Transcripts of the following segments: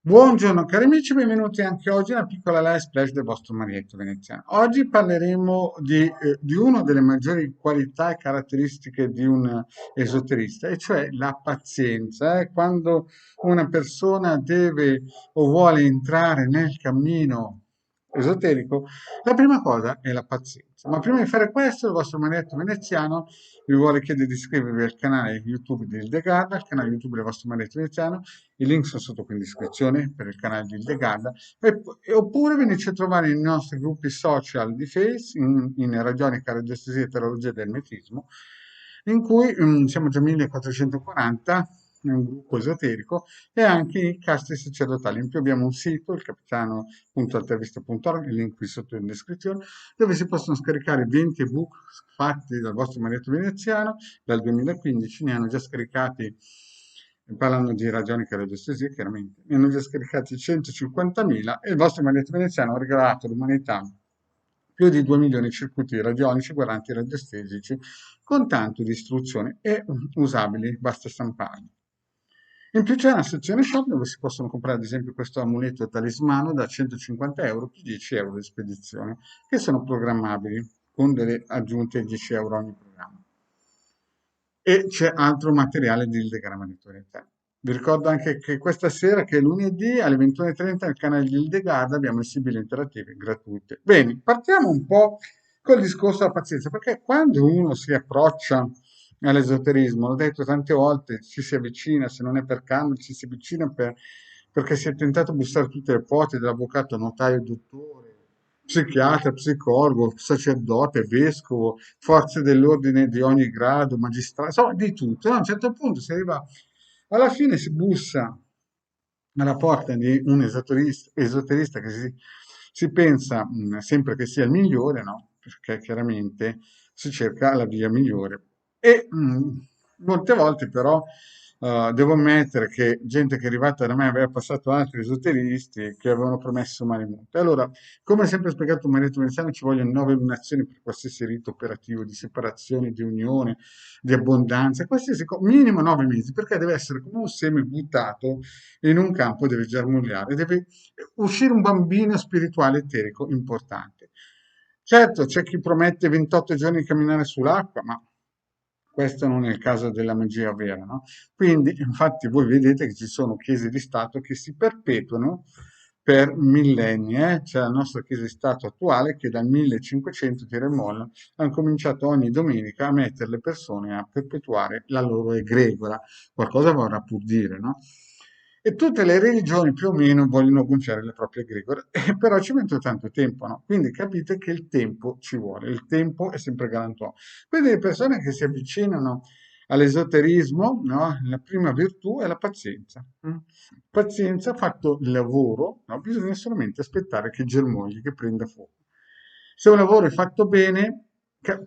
Buongiorno cari amici, benvenuti anche oggi a una piccola live splash del vostro Marietto veneziano. Oggi parleremo di una delle maggiori qualità e caratteristiche di un esoterista, e cioè la pazienza. Quando una persona deve o vuole entrare nel cammino esoterico, la prima cosa è la pazienza. Ma prima di fare questo, il vostro Marietto veneziano vi vuole chiedere di iscrivervi al canale YouTube di Hildegarda, al canale YouTube del vostro Marietto veneziano. I link sono sotto qui in descrizione per il canale di Hildegarda, oppure venirci a trovare nei nostri gruppi social di Face, in radionica, radiestesia e teologia del metismo, in cui siamo già 1440, è un gruppo esoterico, e anche i casti sacerdotali. In più abbiamo un sito, il capitano.altervista.org, il link qui sotto in descrizione, dove si possono scaricare 20 ebook fatti dal vostro Marietto veneziano dal 2015, ne hanno già scaricati, parlano di radionica e radiostesia chiaramente, ne hanno già scaricati 150.000 e il vostro Marietto veneziano ha regalato all'umanità più di 2 milioni di circuiti radionici, guardanti radiostesici, con tanto di istruzioni e usabili, basta stamparli. In più c'è una sezione shop dove si possono comprare ad esempio questo amuleto talismano da 150 euro più 10 euro di spedizione, che sono programmabili con delle aggiunte di 10 euro ogni programma. E c'è altro materiale di Hildegarda Manitoretà. Vi ricordo anche che questa sera, che è lunedì, alle 21:30 nel canale di Hildegarda abbiamo le sibille interattive gratuite. Bene, partiamo un po' col discorso della pazienza, perché quando uno si approccia all'esoterismo, l'ho detto tante volte, ci si avvicina, se non è per canone, ci si avvicina perché si è tentato a bussare tutte le porte dell'avvocato, notaio, dottore, psichiatra, psicologo, sacerdote, vescovo, forze dell'ordine di ogni grado, magistrato, insomma di tutto. A un certo punto si arriva, alla fine si bussa alla porta di un esoterista che si pensa sempre che sia il migliore, no? Perché chiaramente si cerca la via migliore. E molte volte però devo ammettere che gente che è arrivata da me aveva passato altri esoteristi che avevano promesso male molte. Allora, come ha sempre spiegato Maria Veneziano, ci vogliono 9 lunazioni per qualsiasi rito operativo di separazione, di unione, di abbondanza, qualsiasi minimo 9 mesi, perché deve essere come un seme buttato in un campo, deve germogliare, deve uscire un bambino spirituale eterico importante. Certo, c'è chi promette 28 giorni di camminare sull'acqua, ma questo non è il caso della magia vera, no? Quindi, infatti, voi vedete che ci sono chiese di Stato che si perpetuano per millenni, eh? C'è la nostra chiesa di Stato attuale che dal 1500 tira e molla hanno cominciato ogni domenica a mettere le persone a perpetuare la loro egregora, qualcosa vorrà pur dire, no? E tutte le religioni più o meno vogliono gonfiare le proprie egregore, però ci mettono tanto tempo, no? Quindi capite che il tempo ci vuole, il tempo è sempre galantuomo. Quindi le persone che si avvicinano all'esoterismo, no? La prima virtù è la pazienza. Pazienza, fatto il lavoro, no? Bisogna solamente aspettare che germogli, che prenda fuoco. Se un lavoro è fatto bene,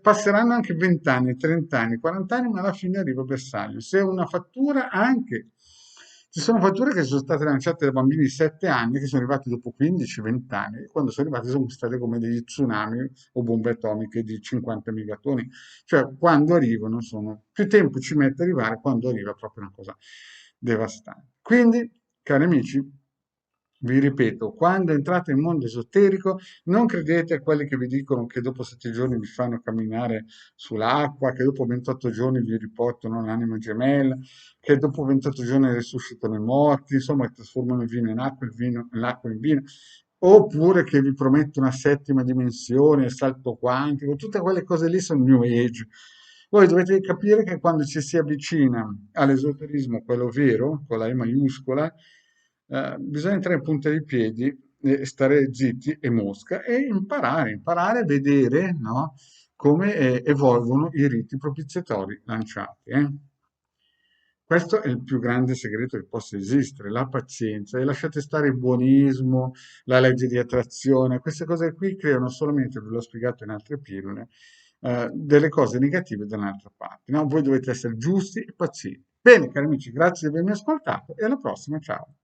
passeranno anche 20 anni, 30 anni, 40 anni, ma alla fine arriva a bersaglio. Se una fattura, anche ci sono fatture che sono state lanciate da bambini di 7 anni che sono arrivati dopo 15-20 anni, e quando sono arrivati sono state come degli tsunami o bombe atomiche di 50 megatoni. Cioè, quando arrivano, più tempo ci mette ad arrivare, quando arriva è proprio una cosa devastante. Quindi, cari amici, vi ripeto, quando entrate nel mondo esoterico, non credete a quelli che vi dicono che dopo 7 giorni vi fanno camminare sull'acqua, che dopo 28 giorni vi riportano l'anima gemella, che dopo 28 giorni risuscitano i morti, insomma, che trasformano il vino in acqua, l'acqua in vino, oppure che vi promettono una settima dimensione, il salto quantico, tutte quelle cose lì sono New Age. Voi dovete capire che quando ci si avvicina all'esoterismo, quello vero, con la E maiuscola, bisogna entrare in punta di piedi, e stare zitti e mosca e imparare a vedere, no, come evolvono i riti propiziatori lanciati. Questo è il più grande segreto che possa esistere, la pazienza. E lasciate stare il buonismo, la legge di attrazione, queste cose qui creano solamente, ve l'ho spiegato in altre pillole, delle cose negative da un'altra parte. No? Voi dovete essere giusti e pazienti. Bene, cari amici, grazie di avermi ascoltato e alla prossima, ciao.